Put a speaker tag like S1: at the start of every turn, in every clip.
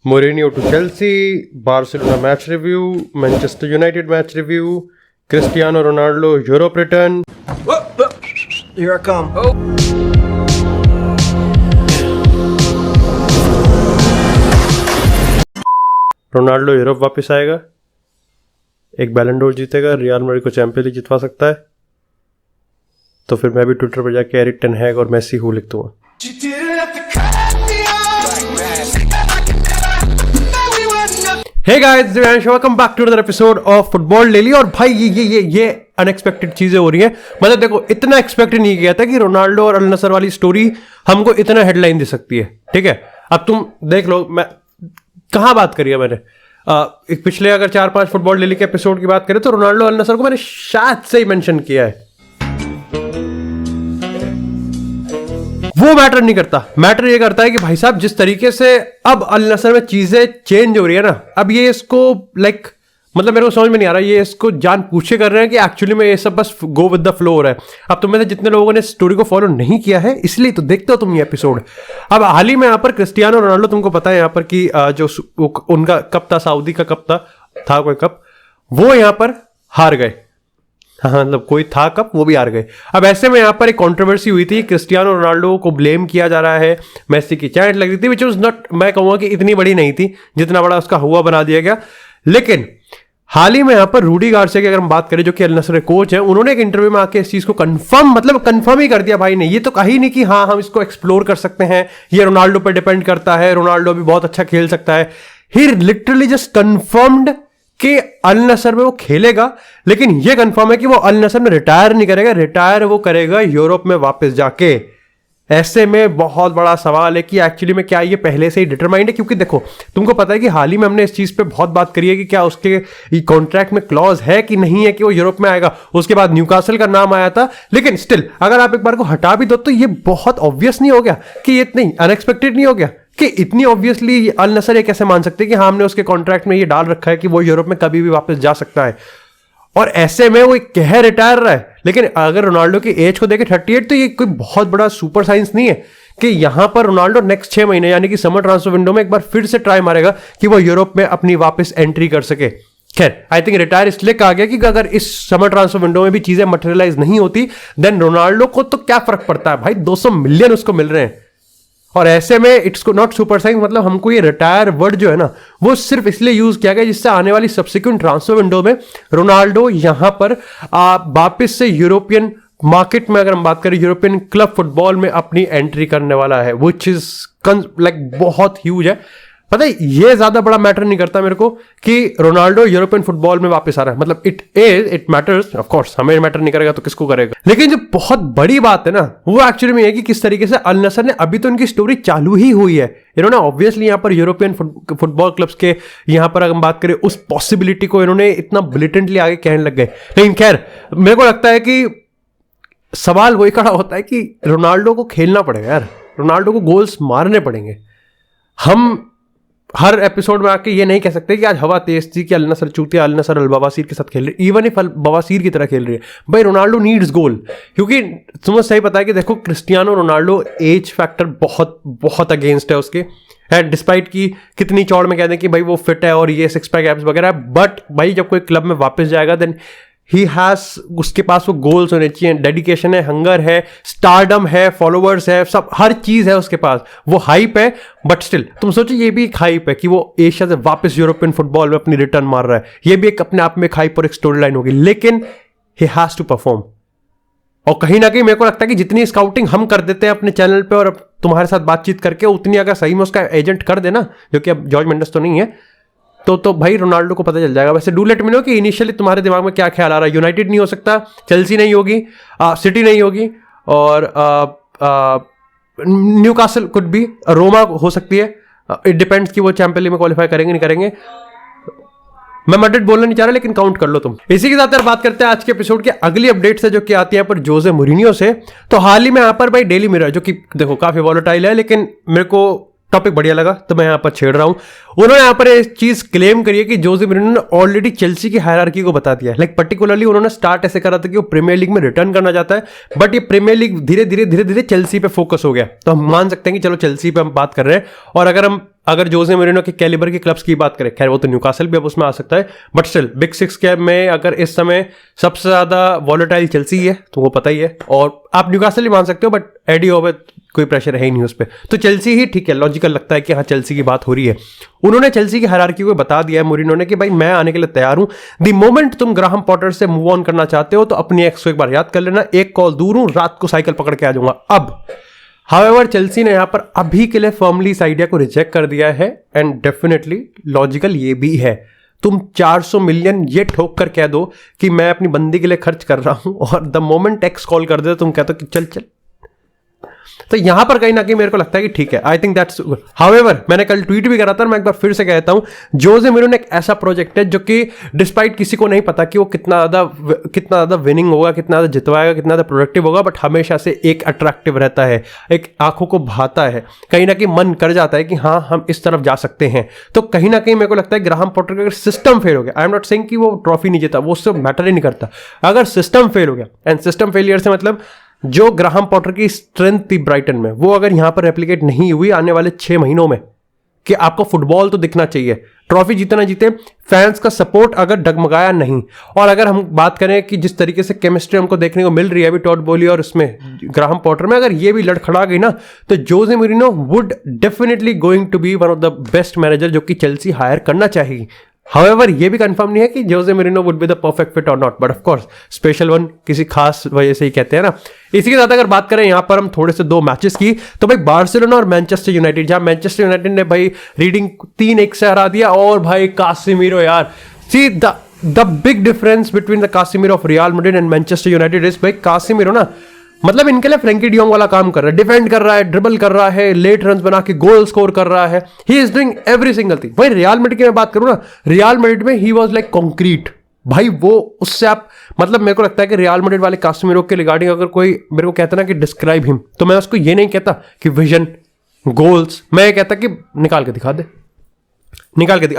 S1: Mourinho to Chelsea, Barcelona match review, Manchester United match review, Cristiano Ronaldo Europe return.
S2: Here I come.
S1: Ronaldo Europe वापस आएगा, एक बैलन door जीतेगा, real Madrid को champions league जितवा सकता है, तो फिर मैं भी ट्विटर पर जाके एरिक टेन हैग और मेसी हूँ लिख दूंगा। Hey guys, Divyansh, welcome back to another episode of football daily. और भाई ये अनएक्सपेक्टेड चीजें हो रही हैं। मतलब देखो, इतना एक्सपेक्टेड नहीं किया था कि रोनाल्डो और अल नसर वाली स्टोरी हमको इतना हेडलाइन दे सकती है। ठीक है, अब तुम देख लो, मैं कहाँ बात करी है मैंने, पिछले अगर 4-5 फुटबॉल डेली के एपिसोड की बात करें तो रोनाल्डो अल नसर को मैंने शायद से ही मेंशन किया है। वो मैटर नहीं करता, मैटर ये करता है कि भाई साहब जिस तरीके से अब अल नसर में चीजें चेंज हो रही है ना, अब ये इसको मतलब मेरे को समझ में नहीं आ रहा, ये इसको जान पूछे कर रहे हैं कि एक्चुअली में ये सब बस गो विद द फ्लो हो रहा है। अब तुम में से जितने लोगों ने स्टोरी को फॉलो नहीं किया है, इसलिए तो देखते हो तुम ये एपिसोड। अब हाल ही में यहाँ पर क्रिस्टियानो रोनाल्डो, तुमको पता है यहाँ पर कि जो उनका कप था, सऊदी का कप था कोई कप, वो यहाँ पर हार गए। हाँ, मतलब कोई था कप, वो भी हार गए। अब ऐसे में यहाँ पर एक कंट्रोवर्सी हुई थी, क्रिस्टियानो रोनाल्डो को ब्लेम किया जा रहा है, मेसी की चैट लग रही थी, विच वाज नॉट, मैं कहूँगा कि इतनी बड़ी नहीं थी जितना बड़ा उसका हुआ बना दिया गया। लेकिन हाल ही में यहाँ पर रूडी गार्सिया की अगर हम बात करें, जो कि अल नसर कोच है, उन्होंने एक इंटरव्यू में आके इस चीज को कंफर्म ही कर दिया भाई ने। ये तो कही नहीं कि हाँ हम इसको एक्सप्लोर कर सकते हैं, ये रोनाल्डो पर डिपेंड करता है, रोनाल्डो भी बहुत अच्छा खेल सकता है। ही लिटरली जस्ट कंफर्म्ड कि अल नसर में वो खेलेगा, लेकिन ये कंफर्म है कि वो अल नसर में रिटायर नहीं करेगा, रिटायर वो करेगा यूरोप में वापस जाके। ऐसे में बहुत बड़ा सवाल है कि एक्चुअली में क्या ये पहले से ही डिटरमाइंड है, क्योंकि देखो तुमको पता है कि हाल ही में हमने इस चीज पे बहुत बात करी है कि क्या उसके कॉन्ट्रैक्ट में क्लॉज है कि नहीं है कि वो यूरोप में आएगा। उसके बाद न्यूकासल का नाम आया था, लेकिन स्टिल अगर आप एक बार को हटा भी दो तो ये बहुत ऑब्वियस नहीं हो गया कि ये इतनी अनएक्सपेक्टेड नहीं हो गया कि इतनी ऑब्वियसली अल नसर ये कैसे मान सकते हैं कि हाँ हमने उसके कॉन्ट्रैक्ट में ये डाल रखा है कि वो यूरोप में कभी भी वापस जा सकता है, और ऐसे में वो कह रिटायर रहा है। लेकिन अगर रोनाल्डो की एज को देखें 38, तो ये कोई बहुत बड़ा सुपर साइंस नहीं है कि यहां पर रोनाल्डो नेक्स्ट 6 महीने यानी कि समर ट्रांसफर विंडो में एक बार फिर से ट्राई मारेगा कि वो यूरोप में अपनी वापस एंट्री कर सके। खैर, आई थिंक रिटायर इसलिए कहा गया कि अगर इस समर ट्रांसफर विंडो में भी चीजें मटेरियलाइज नहीं होती, देन रोनाल्डो को तो क्या फर्क पड़ता है भाई, 200 मिलियन उसको मिल रहे हैं। और ऐसे में इट्स नॉट सुपर साइंस, मतलब हमको ये रिटायर वर्ड जो है ना, वो सिर्फ इसलिए यूज किया गया जिससे आने वाली सब्सिक्वेंट ट्रांसफर विंडो में रोनाल्डो यहां पर वापस से यूरोपियन मार्केट में, अगर हम बात करें यूरोपियन क्लब फुटबॉल में, अपनी एंट्री करने वाला है, विच इज बहुत ह्यूज है। पता है, ये ज्यादा बड़ा मैटर नहीं करता मेरे को कि रोनाल्डो यूरोपियन फुटबॉल में वापस आ रहा है। मतलब इट मैटर्स, ऑफ कोर्स हमें मैटर नहीं करेगा तो किसको करेगा। लेकिन जो बहुत बड़ी बात है ना, वो एक्चुअली में है कि किस तरीके से अल नसर ने, अभी तो उनकी स्टोरी चालू ही हुई है, इन्होंने ऑब्वियसली यहाँ पर यूरोपियन फुटबॉल क्लब्स के, यहाँ पर अगर हम बात करें उस पॉसिबिलिटी को, इन्होंने इतना ब्लिटेंटली आगे कहने लग गए। लेकिन खैर, मेरे को लगता है कि सवाल वही खड़ा होता है कि रोनाल्डो को खेलना पड़ेगा यार, रोनाल्डो को गोल्स मारने पड़ेंगे। हम हर एपिसोड में आके ये नहीं कह सकते कि आज हवा तेज थी कि अल नसर चूतिया, अल नसर अल बवासीर के साथ खेल रही, इवन इफ अल बवासीर की तरह खेल रही है। भाई रोनाल्डो नीड्स गोल, क्योंकि तुम्हें सही पता है कि देखो क्रिस्टियानो रोनाल्डो एज फैक्टर बहुत बहुत अगेंस्ट है उसके, है, डिस्पाइट की कितनी चौड़ में कह दें कि भाई वो फिट है और ये 6 पैक एब्स वगैरह, बट भाई जब कोई क्लब में वापस जाएगा देन ही हैज, उसके पास वो गोल्स होने चाहिए, डेडिकेशन है, हंगर है, स्टारडम है, फॉलोवर्स है, सब हर चीज है उसके पास, वो हाइप है। बट स्टिल तुम सोचो, ये भी एक हाइप है कि वो एशिया से वापस यूरोपियन फुटबॉल में अपनी रिटर्न मार रहा है, ये भी एक अपने आप में एक हाइप और एक स्टोरी लाइन होगी। लेकिन ही हैज टू परफॉर्म, और कहीं ना कहीं मेरे को लगता है कि जितनी स्काउटिंग हम कर देते हैं अपने चैनल पे और तुम्हारे साथ बातचीत करके, उतनी अगर सही में उसका एजेंट कर देना, जो कि अब जॉर्ज मेंडेस तो नहीं है, तो भाई रोनाल्डो को पता चल जाएगा। वैसे डू लेट मी नो कि इनिशियली तुम्हारे दिमाग में क्या ख्याल आ रहा है। यूनाइटेड नहीं हो सकता, चेल्सी नहीं होगी, सिटी नहीं होगी, और न्यूकासल कुड भी, रोमा हो सकती है, इट डिपेंड्स कि वो चैंपियंस लीग में क्वालिफाई करेंगे नहीं करेंगे। मैं मैड्रिड बोलना नहीं चाह रहा, लेकिन काउंट कर लो तुम। इसी के साथ यार बात करते हैं आज के एपिसोड के अगली अपडेट से, जो कि आती है पर जोसे मूरिन्हो से। तो हाल ही में यहाँ पर भाई डेली मिरर, जो कि देखो काफी वॉलेटाइल है, लेकिन मेरे को टॉपिक बढ़िया लगा तो मैं यहां पर छेड़ रहा हूं। उन्होंने यहां पर एक चीज क्लेम करी है कि जोसे मूरिन्हो ने ऑलरेडी चेल्सी की हायरार्की को बता दिया है। पर्टिकुलरली उन्होंने स्टार्ट ऐसे करा था कि वो प्रीमियर लीग में रिटर्न करना चाहता है, बट ये प्रीमियर लीग धीरे धीरे चेल्सी पे फोकस हो गया। तो हम मान सकते हैं कि चलो चेल्सी पे हम बात कर रहे हैं। और अगर हम अगर जोसे मोरिनो के कैलिबर के क्लब्स की बात करें, खैर वो तो न्यूकासल भी अब उसमें आ सकता है, बट स्टिल बिग सिक्स के में अगर इस समय सबसे ज्यादा वॉलेटाइल चेल्सी है तो वो पता ही है, और आप न्यूकासल ही मान सकते हो, बट एडी होवे कोई प्रेशर है ही नहीं उस पर, तो चेल्सी ही ठीक है, लॉजिकल लगता है कि हाँ चेल्सी की बात हो रही है। उन्होंने चेल्सी की हायरार्की को बता दिया है मोरिनो ने कि भाई मैं आने के लिए तैयार हूं, द मोमेंट तुम ग्राहम पॉटर से मूव ऑन करना चाहते हो तो अपनी एक्स को एक बार याद कर लेना, एक कॉल दूर हूं, रात को साइकिल पकड़ के आ जाऊंगा। अब हाउएवर चेल्सी ने यहां पर अभी के लिए फर्मली इस आइडिया को रिजेक्ट कर दिया है, एंड डेफिनेटली लॉजिकल ये भी है, तुम 400 मिलियन ये ठोक कर कह दो कि मैं अपनी बंदी के लिए खर्च कर रहा हूं, और द मोमेंट एक्स कॉल कर दे तुम कहते हो कि चल चल, तो यहां पर कहीं ना कहीं मेरे को लगता है कि ठीक है, I think that's good. However मैंने कल ट्वीट भी करा था, मैं एक बार फिर से कहता हूं, जोसे मोरिनो एक ऐसा प्रोजेक्ट है जो कि डिस्पाइट किसी को नहीं पता कि वो कितना ज्यादा विनिंग होगा, कितना ज्यादा जितवाएगा, कितना ज्यादा प्रोडक्टिव होगा, बट हमेशा से एक अट्रैक्टिव रहता है, एक आंखों को भाता है, कहीं ना कहीं मन कर जाता है कि हाँ हम इस तरफ जा सकते हैं। तो कहीं ना कहीं मेरे को लगता है ग्राहम पॉटर का अगर सिस्टम फेल हो गया, आई एम नॉट सेइंग कि वो ट्रॉफी नहीं जीता, वो उससे मैटर ही नहीं करता, अगर सिस्टम फेल हो गया, एंड सिस्टम फेलियर से मतलब जो ग्राहम पॉटर की स्ट्रेंथ थी ब्राइटन में, वो अगर यहां पर रेप्लिकेट नहीं हुई आने वाले 6 महीनों में, कि आपको फुटबॉल तो दिखना चाहिए, ट्रॉफी जीते ना जीते, फैंस का सपोर्ट अगर डगमगाया नहीं, और अगर हम बात करें कि जिस तरीके से केमिस्ट्री हमको देखने को मिल रही है अभी टॉड बोली और इसमें ग्राहम पॉटर में, अगर ये भी लड़खड़ा गई ना, तो Jose Mourinho would definitely going to be one of the best manager जो कि चेल्सी हायर करना चाहिए। हाउएवर ये भी कंफर्म नहीं है कि Jose Mourinho would be the perfect fit और not, but of course special one किसी खास वजह से ही कहते हैं ना। इसी के साथ अगर बात करें यहाँ पर हम थोड़े से 2 मैचेस की, तो भाई बार्सिलोना और मैनचेस्टर यूनाइटेड, जहां मैनचेस्टर यूनाइटेड ने भाई रीडिंग 3-1 से हरा दिया, और भाई कासिमीरो यार, see the big difference between the Casemiro of Real Madrid and Manchester United is भाई कासिमीरो ना, मतलब इनके लिए फ्रैंकी डियोंग वाला काम कर रहा है, डिफेंड कर रहा है, ड्रिबल कर रहा है, लेट रन्स बना के गोल स्कोर कर रहा है, he is doing every single thing. भाई रियल मैड्रिड की मैं बात करूं ना, रियल मैड्रिड में ही वाज लाइक कंक्रीट, भाई वो उससे आप मतलब मेरे को लगता है कि रियल मैड्रिड वाले कासिमीरो के रिगार्डिंग अगर कोई मेरे को कहता ना कि डिस्क्राइब हिम, तो मैं उसको ये नहीं कहता कि विजन, गोल्स, मैं ये कहता कि निकाल के दिखा दे, निकाल के देख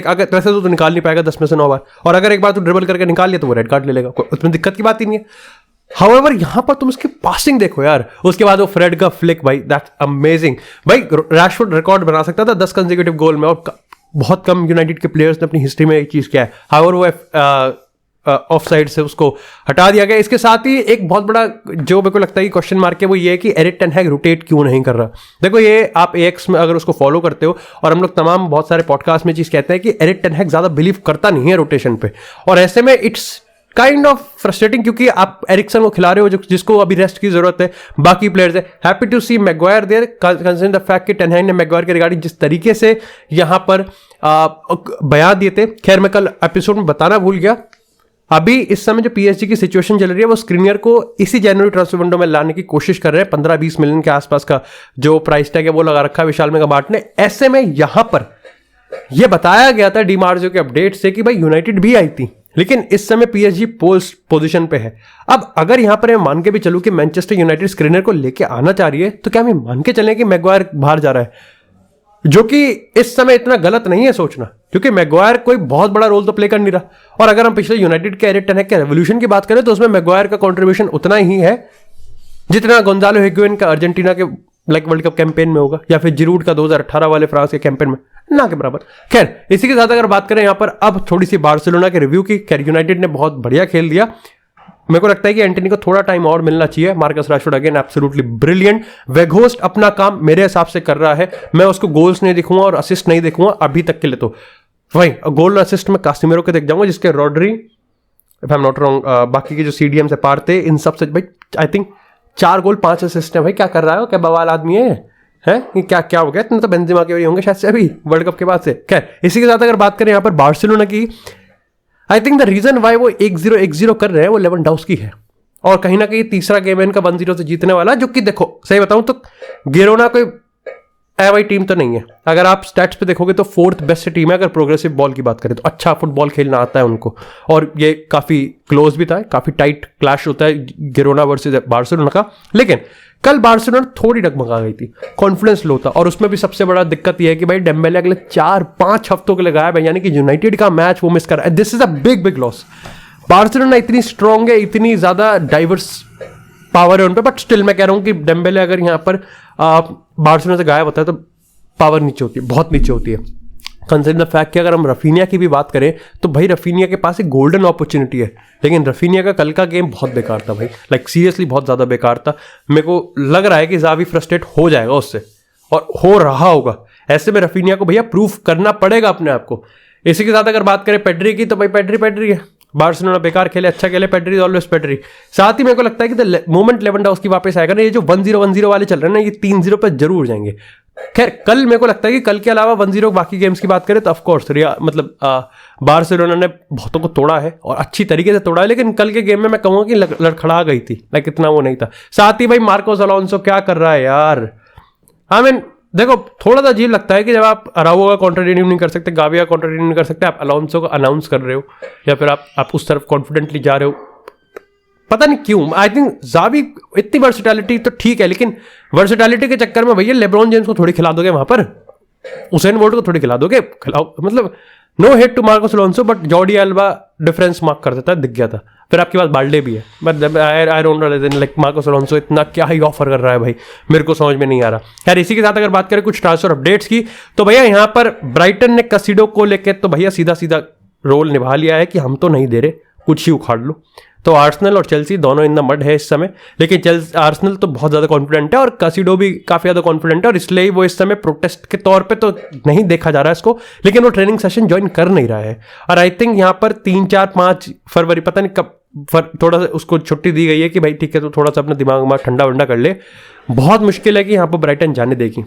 S1: अगर वैसे तो निकाल नहीं पाएगा 10 में से 9 बार, और अगर एक बार तो ड्रिबल करके निकाल लिया तो वो रेड कार्ड ले लेगा, उसमें दिक्कत की बात ही नहीं है। हाउएवर यहां पर तुम उसकी पासिंग देखो यार, उसके बाद वो फ्रेड का फ्लिक, भाई दैट्स अमेजिंग। भाई रैशफोर्ड रिकॉर्ड बना सकता था 10 कंसेक्यूटिव गोल में, और बहुत कम यूनाइटेड के प्लेयर्स ने अपनी हिस्ट्री में एक चीज किया है। हाउएवर वो ऑफ साइड से उसको हटा दिया गया। इसके साथ ही एक बहुत बड़ा जो मेरे को लगता है कि क्वेश्चन मार्क है वो ये है कि एरिक टेन हैग रोटेट क्यों नहीं कर रहा। देखो ये आप एएक्स में अगर उसको फॉलो करते हो, और हम लोग तमाम बहुत सारे पॉडकास्ट में चीज कहते हैं कि एरिक टेन हैग ज्यादा बिलीव करता नहीं है रोटेशन पे, और ऐसे में इट्स काइंड ऑफ फ्रस्ट्रेटिंग, क्योंकि आप एरिक्सन को खिला रहे हो जिसको अभी रेस्ट की जरूरत है, बाकी प्लेयर्स है। Happy to see Maguire there, considering the fact कि टेन हैग ने मैग्वायर के रिगार्डिंग जिस तरीके से यहां पर बयान दिए थे, खैर मैं कल एपिसोड में बताना भूल गया, अभी इस समय जो पीएसजी की सिचुएशन चल रही है वो स्क्रीनियर को इसी जनवरी ट्रांसफर विंडो में लाने की कोशिश कर रहे हैं। 15-20 मिलियन के आसपास का जो प्राइस टैग है वो लगा रखा है विशाल मेगामार्ट ने। ऐसे में यहां पर यह बताया गया था डीमार्जियो के अपडेट से कि भाई यूनाइटेड भी आई थी, लेकिन इस समय पीएसजी पोस्ट पोजीशन पे है। अब अगर यहां पर मैं मान के भी चलूं कि मैनचेस्टर यूनाइटेड स्क्रीनर को लेके आना चाह रही है, तो क्या हम मान के चलें कि मैग्वायर बाहर जा रहा है, जो कि इस समय इतना गलत नहीं है सोचना, क्योंकि मैग्वायर कोई बहुत बड़ा रोल तो प्ले कर नहीं रहा। और अगर हम पिछले यूनाइटेड के एरिक टेन हैग के रेवोल्यूशन की बात करें तो उसमें मैग्वायर का कंट्रीब्यूशन उतना ही है जितना गोंजालो हिगुएन का अर्जेंटीना के वर्ल्ड कप कैंपेन में होगा, या फिर जिरूड का 2018 वाले फ्रांस के कैंपेन में, ना के बराबर। खैर इसी के साथ अगर बात करें यहां पर अब थोड़ी सी बार्सिलोना के रिव्यू की, खैर यूनाइटेड ने बहुत बढ़िया खेल दिया। मेरे को लगता है कि एंटनी को थोड़ा टाइम और मिलना चाहिए। Marcus Rashford again absolutely brilliant. Weghorst अपना काम मेरे हिसाब से कर रहा है, मैं उसको गोल्स नहीं दिखूंगा और असिस्ट नहीं दिखूंगा अभी तक के लिए। तो वही गोल असिस्ट में कासिमिरो के देख जाऊंगा, जिसके Rodri if I am not wrong, बाकी के जो सीडीएम से पारते, इन सब से भाई आई थिंक 4 गोल 5 असिस्ट है। भाई क्या कर रहा है, क्या बवाल आदमी है हैं, क्या हो गया, इतने तो बेंजेमा के होंगे शायद से अभी वर्ल्ड कप के बाद से। खैर इसी के साथ अगर बात करें यहाँ पर बार्सिलोना की, I think the reason why वो 1-0 कर रहे हैं वो लेवेंडोव्स्की है, और कहीं ना कहीं तीसरा गेम है इनका 1-0 से जीतने वाला, जो कि देखो सही बताऊं तो गिरोना कोई एवई टीम तो नहीं है। अगर आप स्टैट्स पे देखोगे तो 4th बेस्ट टीम है अगर प्रोग्रेसिव बॉल की बात करें तो। अच्छा फुटबॉल खेलना आता है उनको, और ये काफी क्लोज भी था, काफी टाइट क्लैश होता है गिरोना वर्सेस बार्सिलोना का। लेकिन कल बार्सिलोना थोड़ी डगमगा गई थी, कॉन्फिडेंस लो था, और उसमें भी सबसे बड़ा दिक्कत यह है कि भाई डेम्बेले अगले 4-5 हफ्तों के लिए गायब है, यानी कि यूनाइटेड का मैच वो मिस कर रहा है। This is a big loss. Barcelona इतनी स्ट्रांग है, इतनी ज्यादा डाइवर्स पावर है उन पर, बट स्टिल मैं कह रहा हूं कि डेम्बेले अगर यहां पर बार्सिलोना से गायब होता है तो पावर नीचे होती है, बहुत नीचे होती है। कंसिडर द फैक्ट कि अगर हम रफीनिया की भी बात करें तो भाई रफीनिया के पास एक गोल्डन अपॉर्चुनिटी है, लेकिन रफीनिया का कल का गेम बहुत बेकार था भाई, लाइक सीरियसली बहुत ज़्यादा बेकार था। मेरे को लग रहा है कि ज़ावी फ्रस्ट्रेट हो जाएगा उससे, और हो रहा होगा। ऐसे में रफीनिया को भैया प्रूफ करना पड़ेगा अपने आप को। इसी के साथ अगर बात करें पेड्री की, तो भाई पेड्री है, बार्सिलोना बेकार खेले अच्छा खेले, पेड्री ऑलवेज पेड्री। साथ ही मेरे को लगता है कि द मोमेंट लेवेंडोव्स्की वापस आएगा ना, ये जो 1-0 वाले चल रहे हैं ना, ये 3-0 पर जरूर जाएंगे। खैर कल मेरे को लगता है कि कल के अलावा 1-0 बाकी गेम्स की बात करें तो ऑफकोर्स मतलब बार्सिलोना ने बहुतों को तोड़ा है और अच्छी तरीके से तोड़ा है, लेकिन कल के गेम में मैं कहूँगा कि लड़खड़ा गई थी, लाइक इतना वो नहीं था। साथ ही भाई मार्कोस अलोंसो क्या कर रहा है यार, आई मीन देखो थोड़ा सा अजीब लगता है कि जब आप अराउगो का कॉन्ट्राडिक्ट नहीं कर सकते, गावी का कॉन्ट्राडिक्ट नहीं कर सकते, आप अलोंसो को अनाउंस कर रहे हो या फिर आप उस तरफ कॉन्फिडेंटली जा रहे हो, पता नहीं क्यों। आई थिंक ज़ावी इतनी वर्सेटैलिटी तो ठीक है, लेकिन वर्सेटैलिटी के चक्कर में भैया लेब्रॉन जेम्स को थोड़ी खिला दोगे वहां पर, उसेन बोल्ट को थोड़ी खिला दोगे, खिलाओ। मतलब no hate to Marcos Alonso, but Jordi Alba difference mark कर देता है, दिख गया था। फिर आपके पास बाल्डे भी है, but I don't know like Marcos Alonso इतना क्या ही ऑफर कर रहा है भाई, मेरे को समझ में नहीं आ रहा। यार इसी के साथ अगर बात करें कुछ ट्रांसफर अपडेट्स की, तो भैया यहाँ पर ब्राइटन ने कसिडो को लेकर तो भैया सीधा सीधा रोल निभा लिया है कि हम तो नहीं दे रहे, कुछ ही उखाड़ लो। तो आर्सेनल और चेल्सी दोनों इन द मड है इस समय, लेकिन आर्सेनल तो बहुत ज़्यादा कॉन्फिडेंट है और कसिडो भी काफ़ी ज़्यादा कॉन्फिडेंट है, और इसलिए वो इस समय प्रोटेस्ट के तौर पे तो नहीं देखा जा रहा है इसको, लेकिन वो ट्रेनिंग सेशन ज्वाइन कर नहीं रहा है। और आई थिंक यहाँ पर 3, 4, 5 फरवरी पता नहीं कब थोड़ा सा उसको छुट्टी दी गई है कि भाई ठीक है तो थोड़ा सा अपना दिमाग ठंडा वंडा कर ले। बहुत मुश्किल है कि यहाँ पर ब्राइटन जाने देगी।